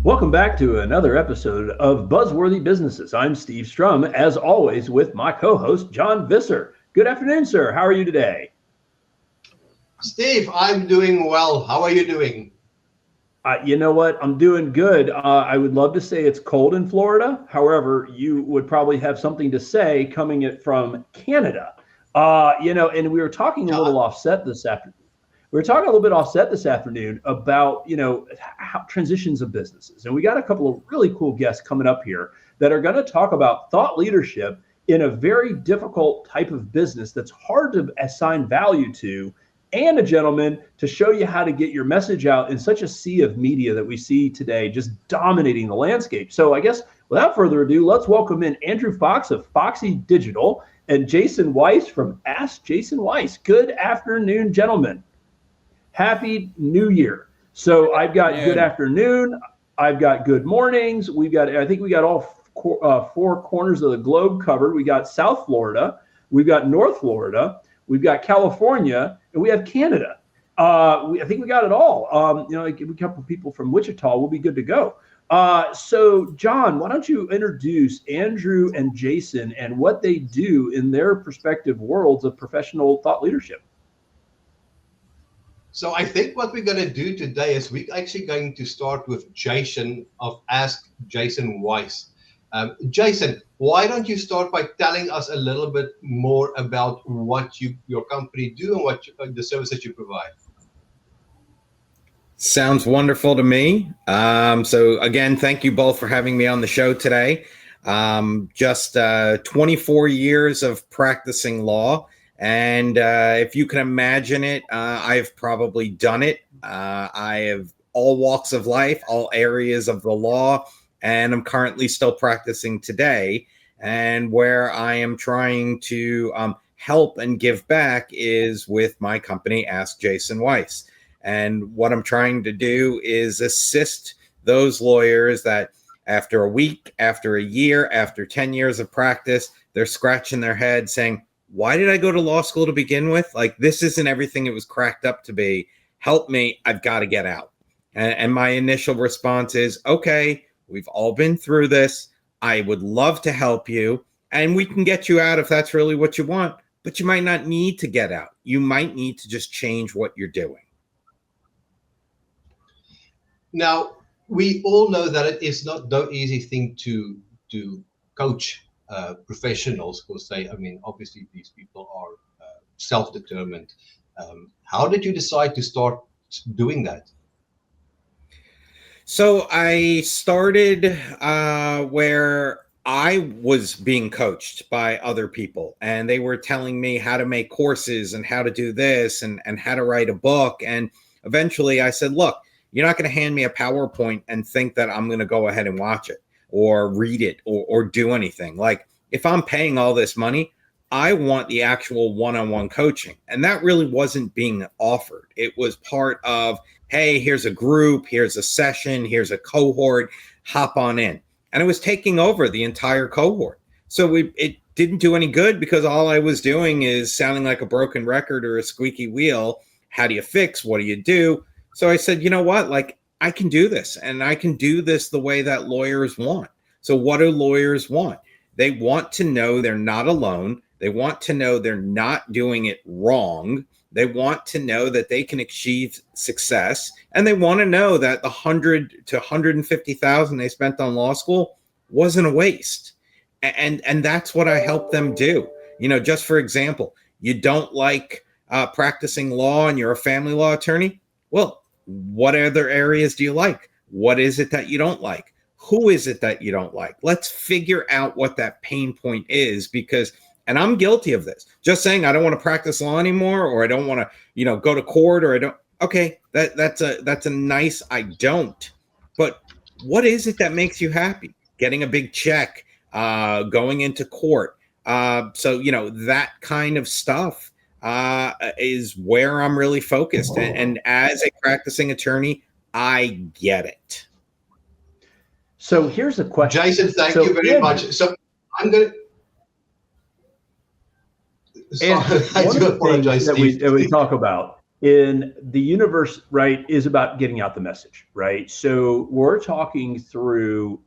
Welcome back to another episode of Buzzworthy Businesses. I'm Steve Strum, as always, with my co-host, John Visser. Good afternoon, sir. How are you today? Steve, I'm doing well. How are you doing? You know what? I'm doing good. I would love to say it's cold in Florida. However, you would probably have something to say coming it from Canada. And we were talking a little offset this afternoon. We were talking a little bit offset this afternoon about, how transitions of businesses. And we got a couple of really cool guests coming up here that are going to talk about thought leadership in a very difficult type of business that's hard to assign value to, and a gentleman to show you how to get your message out in such a sea of media that we see today, just dominating the landscape. So I guess without further ado, let's welcome in Andrew Fox of Foxy Digital and Jason Weiss from Ask Jason Weiss. Good afternoon, gentlemen. Happy New Year. So I've got good afternoon. I've got good mornings. I think we got all four corners of the globe covered. We got South Florida. We've got North Florida. We've got California, and we have Canada. I think we got it all. A couple of people from Wichita. We'll be good to go. So John, why don't you introduce Andrew and Jason and what they do in their respective worlds of professional thought leadership? So I think what we're going to do today is we're actually going to start with Jason of Ask Jason Weiss. Jason, why don't you start by telling us a little bit more about what your company do and what the services you provide? Sounds wonderful to me. So again, thank you both for having me on the show today. Just 24 years of practicing law. And if you can imagine it, I've probably done it. I have all walks of life, all areas of the law, and I'm currently still practicing today. And where I am trying to help and give back is with my company, Ask Jason Weiss. And what I'm trying to do is assist those lawyers that after a week, after a year, after 10 years of practice, they're scratching their head saying, why did I go to law school to begin with? Like, this isn't everything it was cracked up to be. Help me. I've got to get out. And my initial response is, okay, we've all been through this. I would love to help you. And we can get you out if that's really what you want. But you might not need to get out. You might need to just change what you're doing. Now, we all know that it is not no easy thing to coach professionals, because obviously these people are self-determined. How did you decide to start doing that? So I started where I was being coached by other people, and they were telling me how to make courses and how to do this and how to write a book. And eventually I said, look, you're not going to hand me a PowerPoint and think that I'm going to go ahead and watch it or read it or do anything. Like, if I'm paying all this money, I want the actual one-on-one coaching. And that really wasn't being offered. It was part of, hey, here's a group, here's a session, here's a cohort, hop on in. And it was taking over the entire cohort. So it didn't do any good, because all I was doing is sounding like a broken record or a squeaky wheel. How do you fix? What do you do? So I said, you know what? Like, I can do this, and I can do this the way that lawyers want. So what do lawyers want? They want to know they're not alone. They want to know they're not doing it wrong. They want to know that they can achieve success. And they want to know that the $100,000 to $150,000 they spent on law school wasn't a waste. And that's what I help them do. Just for example, you don't like practicing law and you're a family law attorney. Well, what other areas do you like? What is it that you don't like? Who is it that you don't like? Let's figure out what that pain point is, because, and I'm guilty of this, just saying I don't want to practice law anymore, or I don't want to, go to court, or I don't. Okay, that's a nice I don't. But what is it that makes you happy? Getting a big check, going into court. So that kind of stuff is where I'm really focused. And as a practicing attorney, I get it. So here's a question. Jason, thank you very much. So I'm going to... I do apologize, that we talk about in the universe, right, is about getting out the message, right? So we're talking through,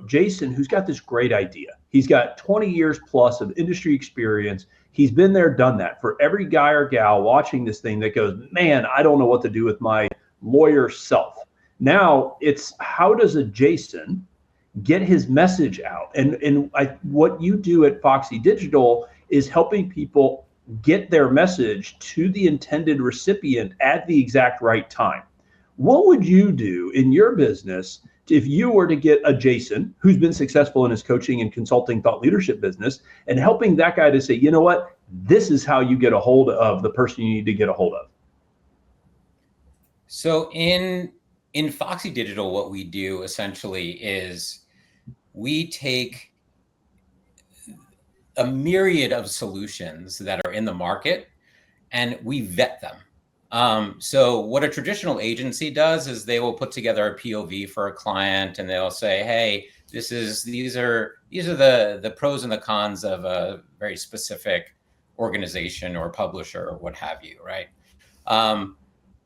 Jason, who's got this great idea. He's got 20 years plus of industry experience. He's been there, done that. For every guy or gal watching this thing that goes, man, I don't know what to do with my lawyer self. Now it's, how does a Jason get his message out? And what you do at Foxy Digital is helping people get their message to the intended recipient at the exact right time. What would you do in your business if you were to get a Jason who's been successful in his coaching and consulting thought leadership business, and helping that guy to say, you know what, this is how you get a hold of the person you need to get a hold of? So in Foxy Digital, what we do essentially is we take a myriad of solutions that are in the market and we vet them. So what a traditional agency does is they will put together a POV for a client and they'll say, hey, these are the pros and the cons of a very specific organization or publisher or what have you, right?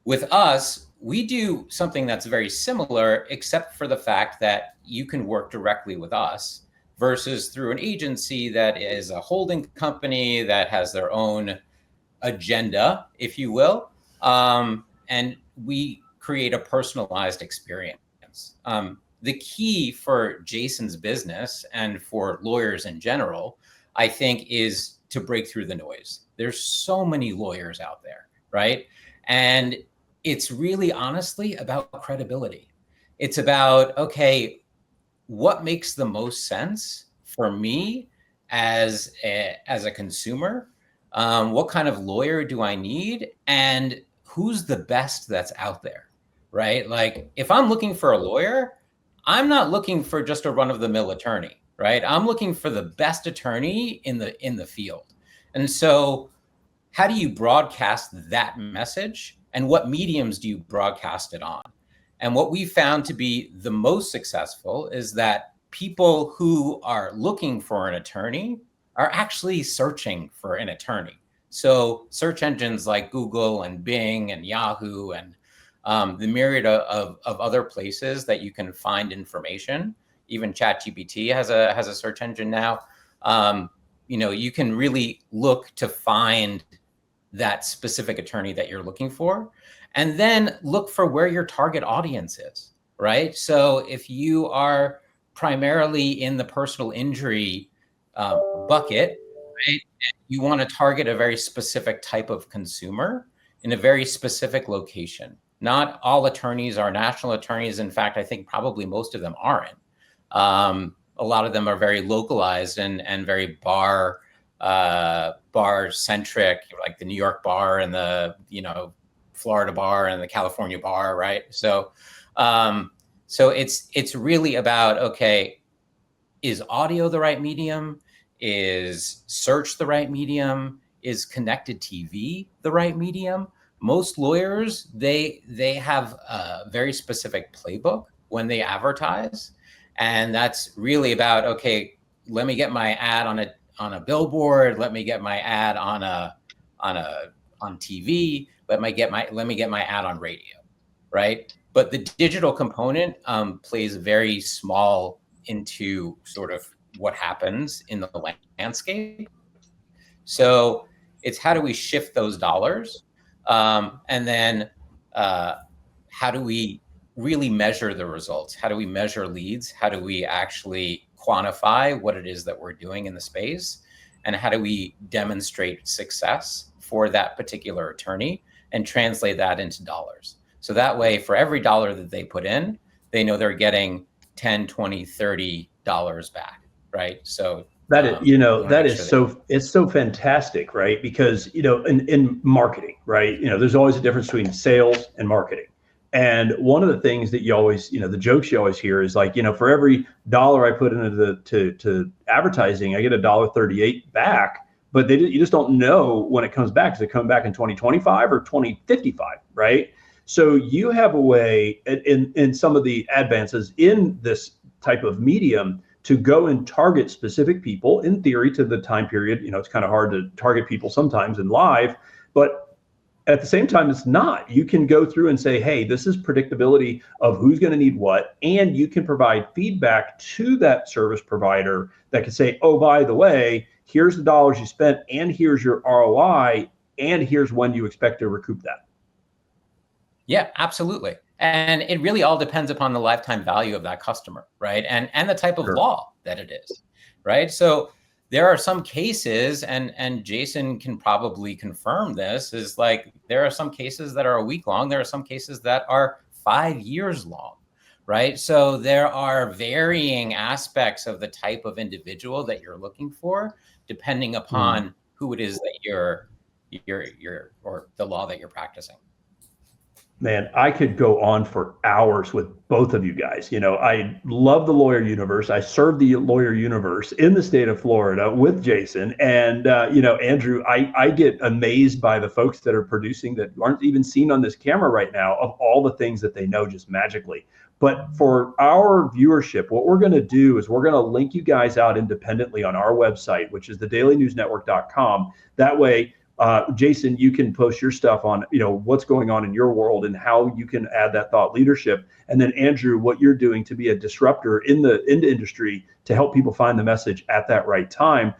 With us, we do something that's very similar, except for the fact that you can work directly with us versus through an agency that is a holding company that has their own agenda, if you will. And we create a personalized experience. The key for Jason's business and for lawyers in general, I think, is to break through the noise. There's so many lawyers out there, right? And it's really honestly about credibility. It's about, okay, what makes the most sense for me as a consumer? What kind of lawyer do I need? And who's the best that's out there, right? Like, if I'm looking for a lawyer, I'm not looking for just a run-of-the-mill attorney, right? I'm looking for the best attorney in the field. And so how do you broadcast that message? And what mediums do you broadcast it on? And what we found to be the most successful is that people who are looking for an attorney are actually searching for an attorney. So search engines like Google and Bing and Yahoo and the myriad of other places that you can find information, even ChatGPT has a search engine now. You can really look to find that specific attorney that you're looking for, and then look for where your target audience is, right? So if you are primarily in the personal injury bucket, right, you want to target a very specific type of consumer in a very specific location. Not all attorneys are national attorneys. In fact, I think probably most of them aren't. A lot of them are very localized and very bar centric, like the New York bar and the Florida bar and the California bar, right? So it's really about, okay, is audio the right medium? Is search the right medium? Is connected TV the right medium? Most lawyers, they have a very specific playbook when they advertise, and that's really about, okay, let me get my ad on a billboard, let me get my ad on TV, let me get my ad on radio, right? But the digital component plays very small into sort of what happens in the landscape. So it's how do we shift those dollars? And then how do we really measure the results? How do we measure leads? How do we actually quantify what it is that we're doing in the space? And how do we demonstrate success for that particular attorney and translate that into dollars? So that way, for every dollar that they put in, they know they're getting $10, $20, $30 back, right? So that is, it's so fantastic, right? Because, in marketing, right, there's always a difference between sales and marketing. And one of the things that you always, the jokes you always hear is like, for every dollar I put into to advertising, I get $1.38 back. But you just don't know when it comes back. Does it come back in 2025 or 2055, right? So you have a way in some of the advances in this type of medium to go and target specific people, in theory, to the time period. It's kind of hard to target people sometimes in live, but At the same time, it's not. You can go through and say, hey, this is predictability of who's going to need what, and you can provide feedback to that service provider that can say, oh, by the way, here's the dollars you spent, and here's your ROI, and here's when you expect to recoup that. Yeah, absolutely. And it really all depends upon the lifetime value of that customer, right? And the type of law that it is, right? So there are some cases, and Jason can probably confirm this, is like there are some cases that are a week long. There are some cases that are 5 years long, right? So there are varying aspects of the type of individual that you're looking for, depending upon who it is that you're or the law that you're practicing. Man, I could go on for hours with both of you guys. You know, I love the lawyer universe. I serve the lawyer universe in the state of Florida with Jason. And, you know, Andrew, I get amazed by the folks that are producing that aren't even seen on this camera right now, of all the things that they know just magically. But for our viewership, what we're going to do is we're going to link you guys out independently on our website, which is thedailynewsnetwork.com. That way, Jason, you can post your stuff on, you know, what's going on in your world and how you can add that thought leadership. And then Andrew, what you're doing to be a disruptor in the industry to help people find the message at that right time.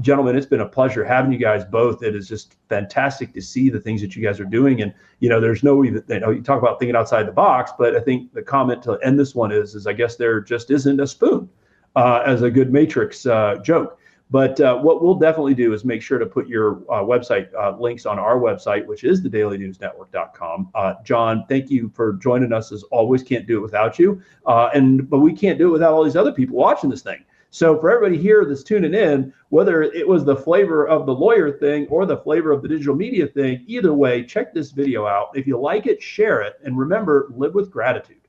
Gentlemen, it's been a pleasure having you guys both. It is just fantastic to see the things that you guys are doing. And, you know, there's no even, you know, you talk about thinking outside the box, but I think the comment to end this one is I guess there just isn't a spoon, as a good Matrix joke. But what we'll definitely do is make sure to put your website links on our website, which is thedailynewsnetwork.com. John, thank you for joining us as always. Can't do it without you. But we can't do it without all these other people watching this thing. So for everybody here that's tuning in, whether it was the flavor of the lawyer thing or the flavor of the digital media thing, either way, check this video out. If you like it, share it. And remember, live with gratitude.